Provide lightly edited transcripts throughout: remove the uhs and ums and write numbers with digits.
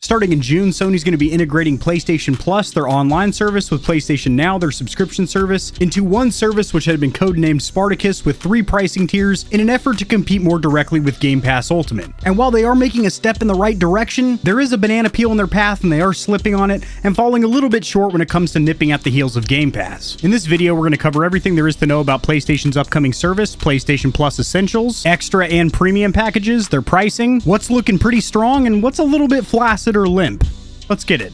Starting in June, Sony's going to be integrating PlayStation Plus, their online service, with PlayStation Now, their subscription service, into one service which had been codenamed Spartacus, with 3 pricing tiers in an effort to compete more directly with Game Pass Ultimate. And while they are making a step in the right direction, there is a banana peel in their path and they are slipping on it and falling a little bit short when it comes to nipping at the heels of Game Pass. In this video, we're going to cover everything there is to know about PlayStation's upcoming service, PlayStation Plus Essentials, Extra and Premium packages, their pricing, what's looking pretty strong, and what's a little bit flaccid or limp. Let's get it.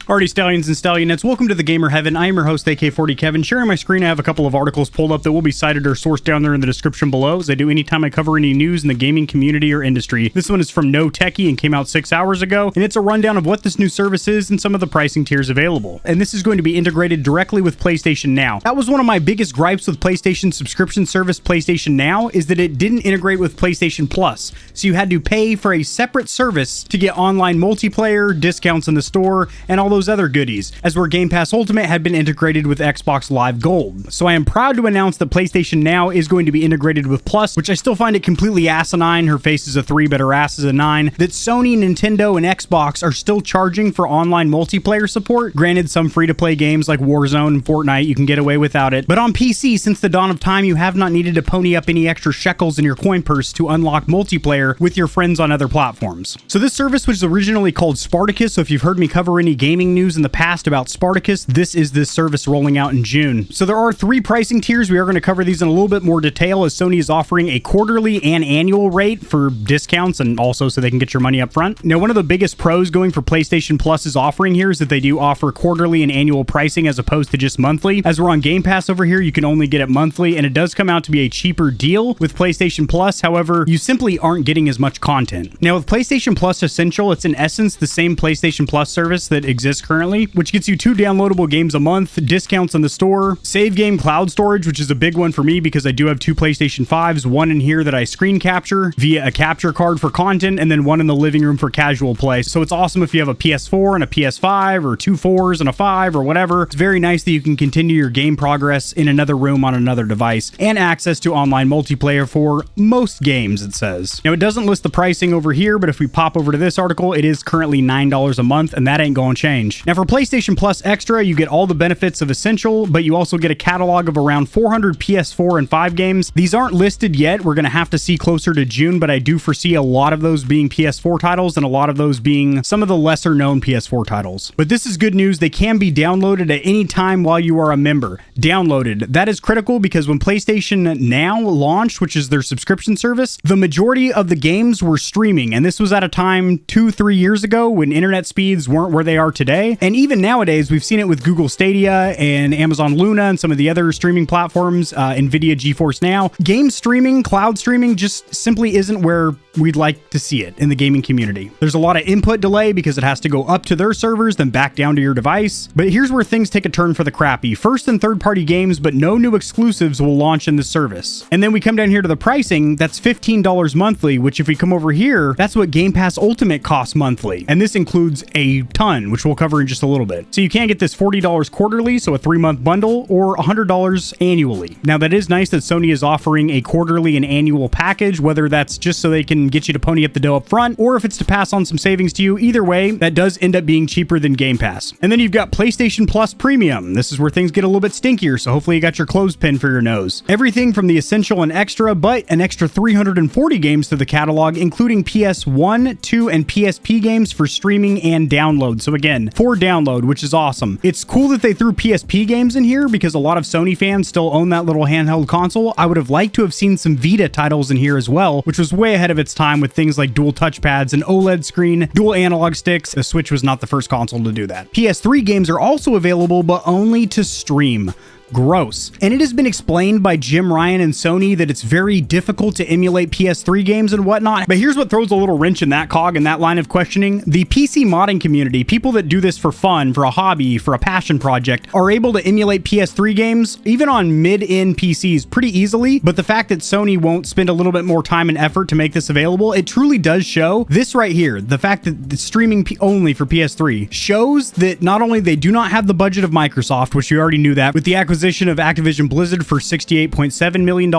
Alrighty, Stallions and Stallionettes, welcome to the Gamer Heaven. I am your host, AK40 Kevin. Sharing my screen, I have a couple of articles pulled up that will be cited or sourced down there in the description below, as I do anytime I cover any news in the gaming community or industry. This one is from No Techie and came out 6 hours ago, and it's a rundown of what this new service is and some of the pricing tiers available. And this is going to be integrated directly with PlayStation Now. That was one of my biggest gripes with PlayStation's subscription service, PlayStation Now, is that it didn't integrate with PlayStation Plus. So you had to pay for a separate service to get online multiplayer, discounts in the store, and all those other goodies, as where Game Pass Ultimate had been integrated with Xbox Live Gold. So I am proud to announce that PlayStation Now is going to be integrated with Plus, which I still find it completely asinine. Her face is a 3, but her ass is a 9. That Sony, Nintendo, and Xbox are still charging for online multiplayer support. Granted, some free-to-play games like Warzone and Fortnite, you can get away without it. But on PC, since the dawn of time, you have not needed to pony up any extra shekels in your coin purse to unlock multiplayer with your friends on other platforms. So this service, which was originally called Spartacus, so if you've heard me cover any gaming news in the past about Spartacus, this is this service rolling out in June. So there are 3 pricing tiers. We are going to cover these in a little bit more detail, as Sony is offering a quarterly and annual rate for discounts and also so they can get your money up front. Now, one of the biggest pros going for PlayStation Plus's offering here is that they do offer quarterly and annual pricing as opposed to just monthly. As we're on Game Pass over here, you can only get it monthly, and it does come out to be a cheaper deal with PlayStation Plus. However, you simply aren't getting as much content. Now, with PlayStation Plus Essential, it's in essence the same PlayStation Plus service that exists currently, which gets you 2 downloadable games a month, discounts in the store, save game cloud storage, which is a big one for me because I do have 2 PlayStation 5s, one in here that I screen capture via a capture card for content, and then one in the living room for casual play. So it's awesome if you have a PS4 and a PS5, or 2 4s and a 5, or whatever. It's very nice that you can continue your game progress in another room on another device, and access to online multiplayer for most games, it says. Now, it doesn't list the pricing over here, but if we pop over to this article, it is currently $9 a month, and that ain't gonna change. Now, for PlayStation Plus Extra, you get all the benefits of Essential, but you also get a catalog of around 400 PS4 and 5 games. These aren't listed yet. We're going to have to see closer to June, but I do foresee a lot of those being PS4 titles and a lot of those being some of the lesser known PS4 titles. But this is good news. They can be downloaded at any time while you are a member. Downloaded. That is critical because when PlayStation Now launched, which is their subscription service, the majority of the games were streaming, and this was at a time 2-3 years ago when internet speeds weren't where they are today. And even nowadays, we've seen it with Google Stadia and Amazon Luna and some of the other streaming platforms, NVIDIA GeForce Now. Game streaming, cloud streaming just simply isn't where we'd like to see it in the gaming community. There's a lot of input delay because it has to go up to their servers, then back down to your device. But here's where things take a turn for the crappy. First and third-party games, but no new exclusives will launch in this service. And then we come down here to the pricing. That's $15 monthly, which if we come over here, that's what Game Pass Ultimate costs monthly. And this includes a ton, which we'll cover in just a little bit. So you can get this $40 quarterly, so a 3-month bundle, or $100 annually. Now, that is nice that Sony is offering a quarterly and annual package, whether that's just so they can get you to pony up the dough up front, or if it's to pass on some savings to you. Either way, that does end up being cheaper than Game Pass. And then you've got PlayStation Plus Premium. This is where things get a little bit stinkier, so hopefully you got your clothespin for your nose. Everything from the Essential and Extra, but an extra 340 games to the catalog, including PS1, 2, and PSP games for streaming and download. So again, for download, which is awesome. It's cool that they threw PSP games in here because a lot of Sony fans still own that little handheld console. I would have liked to have seen some Vita titles in here as well, which was way ahead of its time with things like dual touchpads, an OLED screen, dual analog sticks. The Switch was not the first console to do that. PS3 games are also available, but only to stream. Gross. And it has been explained by Jim Ryan and Sony that it's very difficult to emulate PS3 games and whatnot. But here's what throws a little wrench in that cog and that line of questioning. The PC modding community, people that do this for fun, for a hobby, for a passion project, are able to emulate PS3 games, even on mid-end PCs, pretty easily. But the fact that Sony won't spend a little bit more time and effort to make this available, it truly does show. This right here, the fact that it's streaming only for PS3, shows that not only they do not have the budget of Microsoft, which you already knew that with the acquisition acquisition of Activision Blizzard for $68.7 million.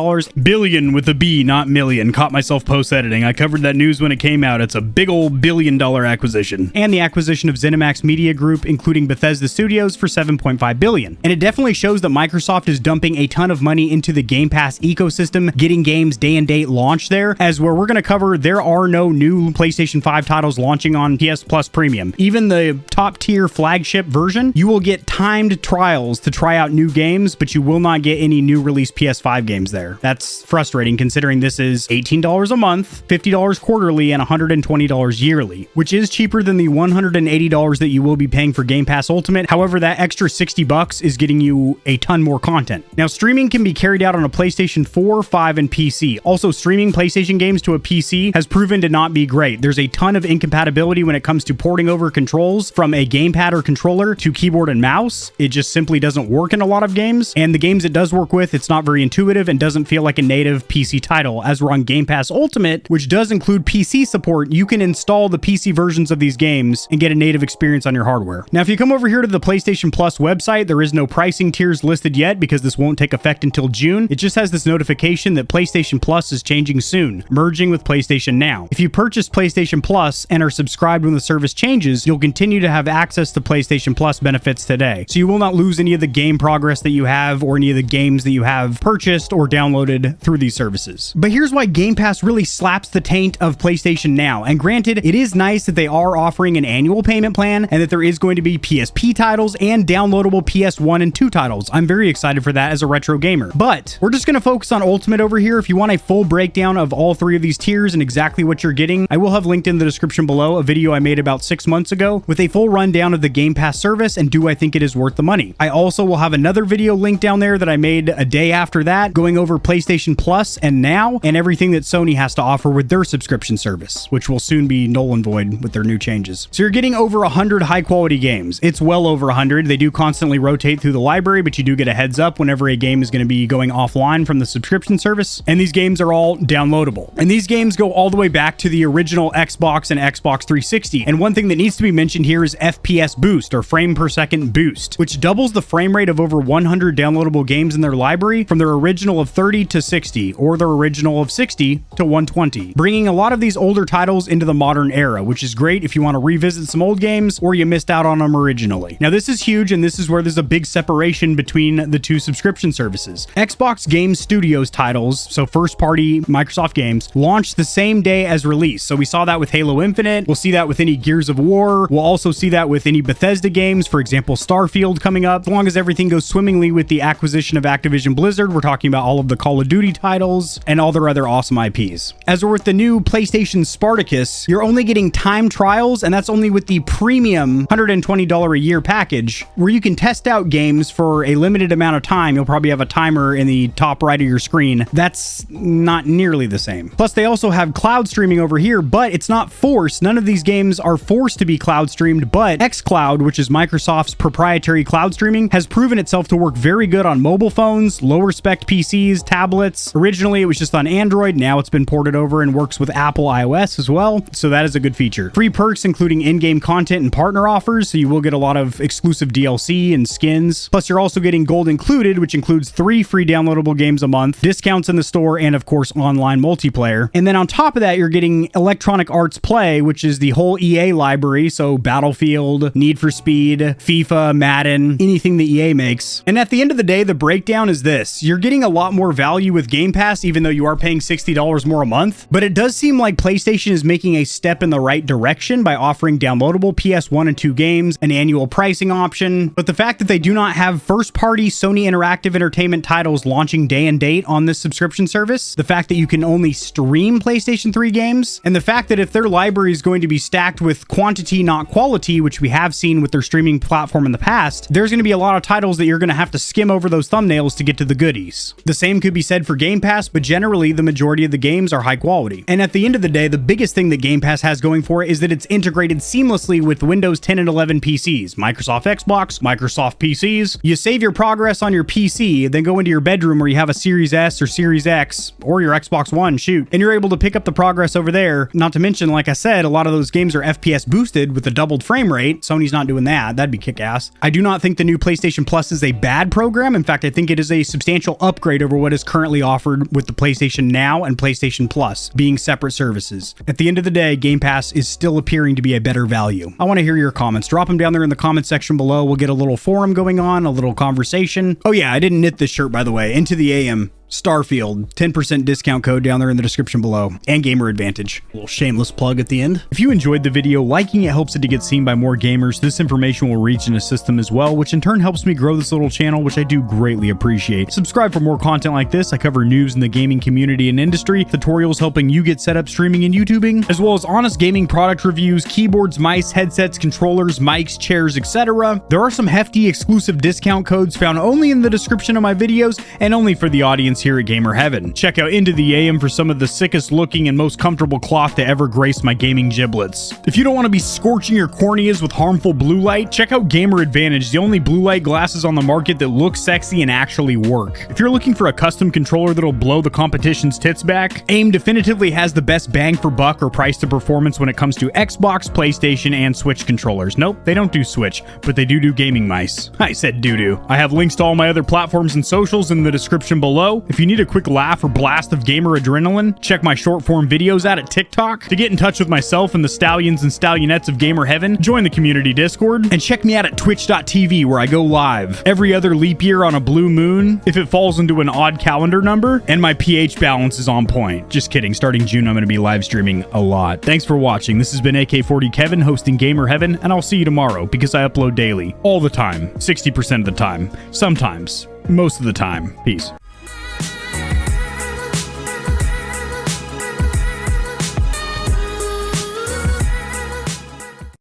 Billion with a B, not million. Caught myself post-editing. I covered that news when it came out. It's a big old billion-dollar acquisition. And the acquisition of ZeniMax Media Group, including Bethesda Studios, for $7.5 billion. And it definitely shows that Microsoft is dumping a ton of money into the Game Pass ecosystem, getting games day and date launched there, as where we're going to cover, there are no new PlayStation 5 titles launching on PS Plus Premium. Even the top-tier flagship version, you will get timed trials to try out new games, but you will not get any new release PS5 games there. That's frustrating considering this is $18 a month, $50 quarterly, and $120 yearly, which is cheaper than the $180 that you will be paying for Game Pass Ultimate. However, that extra $60 is getting you a ton more content. Now, streaming can be carried out on a PlayStation 4, 5, and PC. Also, streaming PlayStation games to a PC has proven to not be great. There's a ton of incompatibility when it comes to porting over controls from a gamepad or controller to keyboard and mouse. It just simply doesn't work in a lot of games. And the games it does work with, it's not very intuitive and doesn't feel like a native PC title. As we're on Game Pass Ultimate, which does include PC support, you can install the PC versions of these games and get a native experience on your hardware. Now, if you come over here to the PlayStation Plus website, there is no pricing tiers listed yet because this won't take effect until June. It just has this notification that PlayStation Plus is changing soon, merging with PlayStation Now. If you purchase PlayStation Plus and are subscribed when the service changes, you'll continue to have access to PlayStation Plus benefits today. So you will not lose any of the game progress that you have or any of the games that you have purchased or downloaded through these services. But here's why Game Pass really slaps the taint of PlayStation Now. And granted, it is nice that they are offering an annual payment plan and that there is going to be PSP titles and downloadable PS1 and 2 titles. I'm very excited for that as a retro gamer. But we're just going to focus on Ultimate over here. If you want a full breakdown of all three of these tiers and exactly what you're getting, I will have linked in the description below a video I made about 6 months ago with a full rundown of the Game Pass service and do I think it is worth the money. I also will have another video linked down there that I made a day after that going over PlayStation Plus and Now and everything that Sony has to offer with their subscription service, which will soon be null and void with their new changes. So you're getting over 100 high quality games. It's well over 100. They do constantly rotate through the library, but you do get a heads up whenever a game is going to be going offline from the subscription service. And these games are all downloadable. And these games go all the way back to the original Xbox and Xbox 360. And one thing that needs to be mentioned here is FPS boost, or frame per second boost, which doubles the frame rate of over 100 downloadable games in their library from their original of 30 to 60, or their original of 60 to 120, bringing a lot of these older titles into the modern era, which is great if you want to revisit some old games or you missed out on them originally. Now, this is huge, and this is where there's a big separation between the two subscription services. Xbox Game Studios titles, so first-party Microsoft games, launched the same day as release. So we saw that with Halo Infinite. We'll see that with any Gears of War. We'll also see that with any Bethesda games, for example, Starfield coming up. As long as everything goes swimmingly with the acquisition of Activision Blizzard, we're talking about all of the Call of Duty titles and all their other awesome IPs. As we're with the new PlayStation Spartacus, you're only getting time trials, and that's only with the premium $120 a year package, where you can test out games for a limited amount of time. You'll probably have a timer in the top right of your screen. That's not nearly the same. Plus, they also have cloud streaming over here, but it's not forced. None of these games are forced to be cloud streamed, but xCloud, which is Microsoft's proprietary cloud streaming, has proven itself to work very good on mobile phones, lower spec PCs, tablets. Originally, it was just on Android. Now it's been ported over and works with Apple iOS as well. So that is a good feature. Free perks, including in-game content and partner offers. So you will get a lot of exclusive DLC and skins. Plus, you're also getting gold included, which includes 3 free downloadable games a month, discounts in the store, and of course, online multiplayer. And then on top of that, you're getting Electronic Arts Play, which is the whole EA library. So Battlefield, Need for Speed, FIFA, Madden, anything that EA makes. And at the end of the day, the breakdown is this. You're getting a lot more value with Game Pass, even though you are paying $60 more a month. But it does seem like PlayStation is making a step in the right direction by offering downloadable PS1 and 2 games, an annual pricing option. But the fact that they do not have first-party Sony Interactive Entertainment titles launching day and date on this subscription service, the fact that you can only stream PlayStation 3 games, and the fact that if their library is going to be stacked with quantity, not quality, which we have seen with their streaming platform in the past, there's going to be a lot of titles that you're going to have to skim over those thumbnails to get to the goodies. The same could be said for Game Pass, but generally the majority of the games are high quality. And at the end of the day, the biggest thing that Game Pass has going for it is that it's integrated seamlessly with Windows 10 and 11 PCs, Microsoft Xbox, Microsoft PCs. You save your progress on your PC, then go into your bedroom where you have a Series S or Series X or your Xbox One, shoot, and you're able to pick up the progress over there. Not to mention, like I said, a lot of those games are FPS boosted with a doubled frame rate. Sony's not doing that. That'd be kick-ass. I do not think the new PlayStation Plus is a bad program. In fact, I think it is a substantial upgrade over what is currently offered with the PlayStation Now and PlayStation Plus being separate services. At the end of the day, Game Pass is still appearing to be a better value. I want to hear your comments. Drop them down there in the comment section below. We'll get a little forum going on, a little conversation. Oh yeah, I didn't knit this shirt, by the way. Into the AM. Starfield, 10% discount code down there in the description below, and Gamer Advantage. A little shameless plug at the end. If you enjoyed the video, liking it helps it to get seen by more gamers. This information will reach and assist them as well, which in turn helps me grow this little channel, which I do greatly appreciate. Subscribe for more content like this. I cover news in the gaming community and industry, tutorials helping you get set up streaming and YouTubing, as well as honest gaming product reviews, keyboards, mice, headsets, controllers, mics, chairs, etc. There are some hefty exclusive discount codes found only in the description of my videos and only for the audience here at Gamer Heaven. Check out Into the AM for some of the sickest looking and most comfortable cloth to ever grace my gaming giblets. If you don't want to be scorching your corneas with harmful blue light, check out Gamer Advantage, the only blue light glasses on the market that look sexy and actually work. If you're looking for a custom controller that'll blow the competition's tits back, AIM definitively has the best bang for buck or price to performance when it comes to Xbox, PlayStation, and Switch controllers. Nope, they don't do Switch, but they do gaming mice. I said doo-doo. I have links to all my other platforms and socials in the description below. If you need a quick laugh or blast of gamer adrenaline, check my short form videos out at TikTok. To get in touch with myself and the stallions and stallionettes of Gamer Heaven, join the community Discord, and check me out at twitch.tv where I go live every other leap year on a blue moon if it falls into an odd calendar number, and my pH balance is on point. Just kidding, starting June I'm going to be live streaming a lot. Thanks for watching. This has been AK40 Kevin hosting Gamer Heaven, and I'll see you tomorrow because I upload daily, all the time, 60% of the time, sometimes, most of the time. Peace.